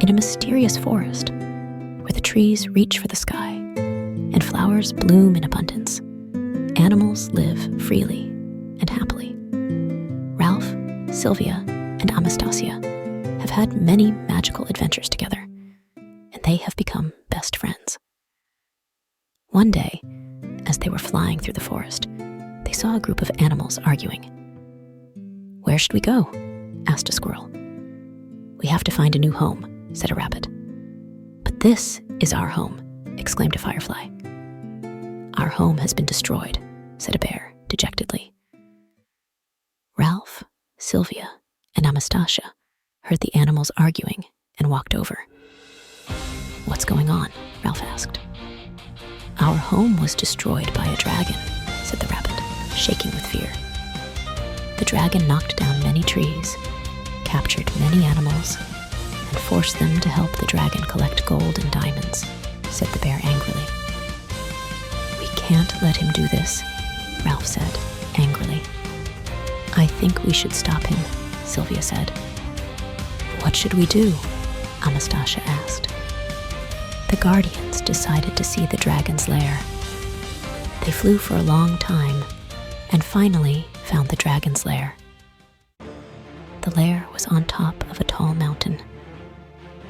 In a mysterious forest, where the trees reach for the sky and flowers bloom in abundance, animals live freely and happily. Ralph, Sylvia, and Amastacia have had many magical adventures together, and they have become best friends. One day, as they were flying through the forest, they saw a group of animals arguing. "Where should we go?" asked a squirrel. "We have to find a new home," said a rabbit. "But this is our home," exclaimed a firefly. "Our home has been destroyed," said a bear dejectedly. Ralph, Sylvia, and Amastacia heard the animals arguing and walked over. "What's going on?" Ralph asked. "Our home was destroyed by a dragon," said the rabbit, shaking with fear. "The dragon knocked down many trees, captured many animals, and forced them to help the dragon collect gold and diamonds," said the bear angrily. "We can't let him do this," Ralph said angrily. "I think we should stop him," Sylvia said. "What should we do?" Amastacia asked. The guardians decided to see the dragon's lair. They flew for a long time and finally found the dragon's lair. The lair was on top of a tall mountain.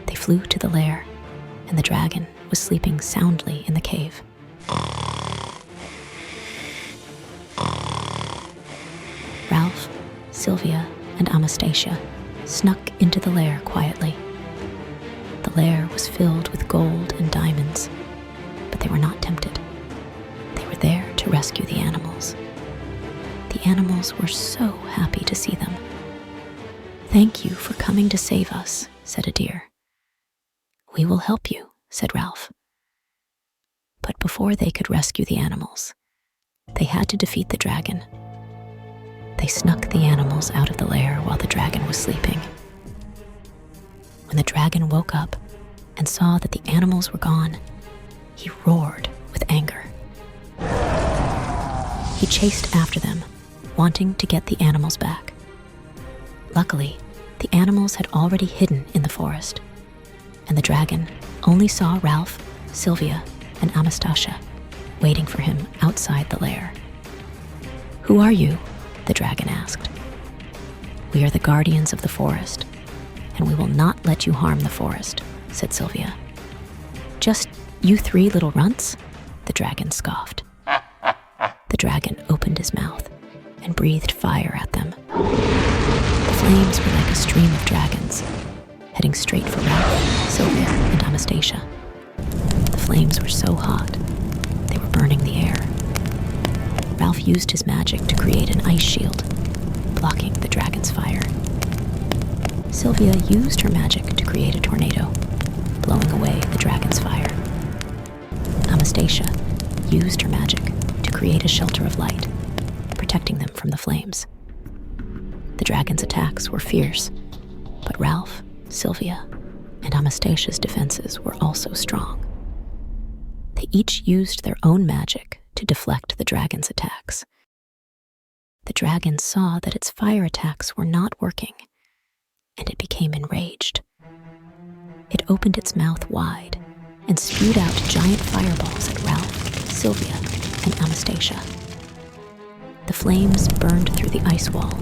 They flew to the lair, and the dragon was sleeping soundly in the cave. Ralph, Sylvia, and Amastacia snuck into the lair quietly. The lair was filled with gold and diamonds, but they were not tempted. They were there to rescue the animals. The animals were so happy to see them. "Thank you for coming to save us," said a deer. "We will help you," said Ralph. But before they could rescue the animals, they had to defeat the dragon. They snuck the animals out of the lair while the dragon was sleeping. When the dragon woke up and saw that the animals were gone, he roared with anger. He chased after them, wanting to get the animals back. Luckily, the animals had already hidden in the forest, and the dragon only saw Ralph, Sylvia, and Amastacia waiting for him outside the lair. "Who are you?" the dragon asked. "We are the guardians of the forest, and we will not let you harm the forest," said Sylvia. "Just you three little runts?" the dragon scoffed. The dragon opened his mouth and breathed fire at them. The flames were like a stream of dragons, heading straight for Ralph, Sylvia, and Amastacia. The flames were so hot, they were burning the air. Ralph used his magic to create an ice shield, blocking the dragon's fire. Sylvia used her magic to create a tornado, blowing away the dragon's fire. Amastacia used her magic to create a shelter of light, protecting them from the flames. The dragon's attacks were fierce, but Ralph, Sylvia, and Amastacia's defenses were also strong. They each used their own magic to deflect the dragon's attacks. The dragon saw that its fire attacks were not working, and it became enraged. It opened its mouth wide and spewed out giant fireballs at Ralph, Sylvia, and Amastacia. The flames burned through the ice wall,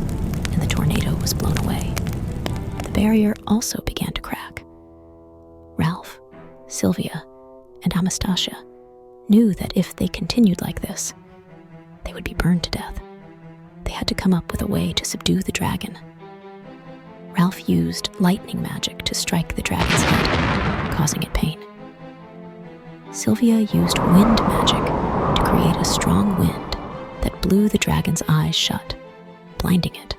and the tornado was blown away. The barrier also began to crack. Ralph, Sylvia, and Amastacia knew that if they continued like this, they would be burned to death. They had to come up with a way to subdue the dragon. Ralph used lightning magic to strike the dragon's head, causing it pain. Sylvia used wind magic to create a strong wind that blew the dragon's eyes shut, blinding it.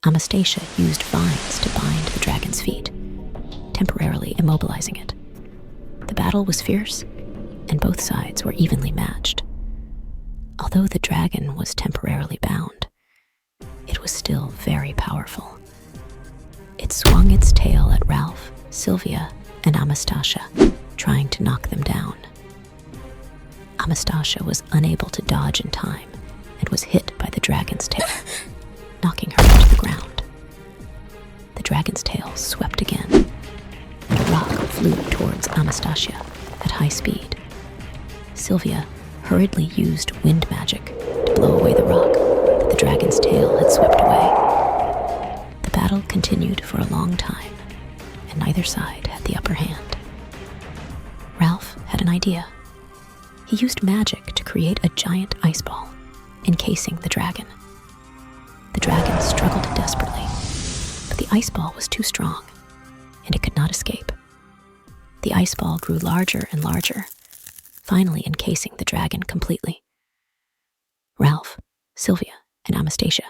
Amastacia used vines to bind the dragon's feet, temporarily immobilizing it. The battle was fierce, and both sides were evenly matched. Although the dragon was temporarily bound, it was still very powerful. It swung its tail at Ralph, Sylvia, and Amastacia, trying to knock them down. Amastacia was unable to dodge in time and was hit by the dragon's tail, knocking her to the ground. The dragon's tail swept again, flew towards Amastacia at high speed. Sylvia hurriedly used wind magic to blow away the rock that the dragon's tail had swept away. The battle continued for a long time, and neither side had the upper hand. Ralph had an idea. He used magic to create a giant ice ball, encasing the dragon. The dragon struggled desperately, but the ice ball was too strong, and it could not escape. The ice ball grew larger and larger, finally encasing the dragon completely. Ralph, Sylvia, and Amastacia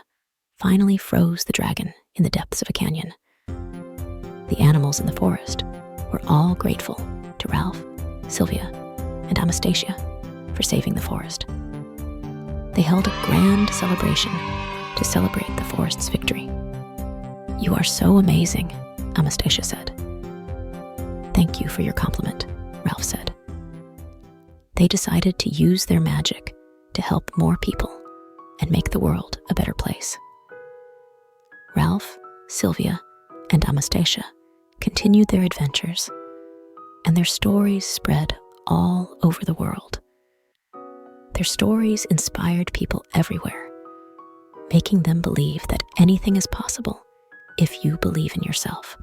finally froze the dragon in the depths of a canyon. The animals in the forest were all grateful to Ralph, Sylvia, and Amastacia for saving the forest. They held a grand celebration to celebrate the forest's victory. "You are so amazing," Amastacia said. "Thank you for your compliment," Ralph said. They decided to use their magic to help more people and make the world a better place. Ralph, Sylvia, and Amastacia continued their adventures, and their stories spread all over the world. Their stories inspired people everywhere, making them believe that anything is possible if you believe in yourself.